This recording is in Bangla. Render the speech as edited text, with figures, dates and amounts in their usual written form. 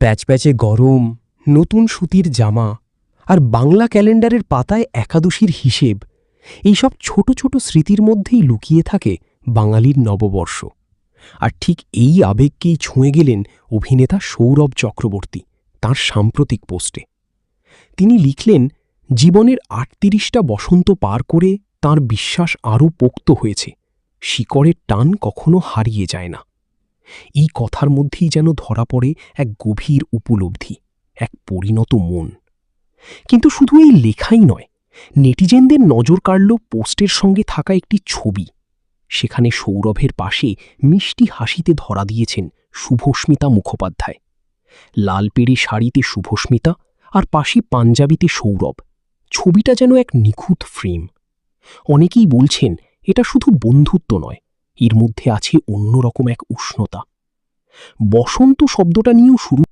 প্যাচপ্যাচে গরম, নতুন সুতির জামা আর বাংলা ক্যালেন্ডারের পাতায় একাদশীর হিসেব, এইসব ছোট ছোট স্মৃতির মধ্যেই লুকিয়ে থাকে বাঙালির নববর্ষ। আর ঠিক এই আবেগকেই ছুঁয়ে গেলেন অভিনেতা সৌরভ চক্রবর্তী তাঁর সাম্প্রতিক পোস্টে। তিনি লিখলেন, জীবনের ৩৮টা বসন্ত পার করে তাঁর বিশ্বাস আরও পোক্ত হয়েছে, শিকড়ের টান কখনো হারিয়ে যায় না। এই কথার মধ্যেই যেন ধরা পড়ে এক গভীর উপলব্ধি, এক পরিণত মন। কিন্তু শুধু এই লেখাই নয়, নেটিজেনদের নজর কাড়ল পোস্টের সঙ্গে থাকা একটি ছবি। সেখানে সৌরভের পাশে মিষ্টি হাসিতে ধরা দিয়েছেন শুভস্মিতা মুখোপাধ্যায়। লাল পেড়ে শাড়িতে শুভস্মিতা আর পাশে পাঞ্জাবিতে সৌরভ। ছবিটা যেন এক নিখুঁত ফ্রেম। অনেকেই বলছেন এটা শুধু বন্ধুত্ব নয়, এর মধ্যে আছে অন্যরকম এক উষ্ণতা। বসন্ত শব্দটা নিয়েও শুরু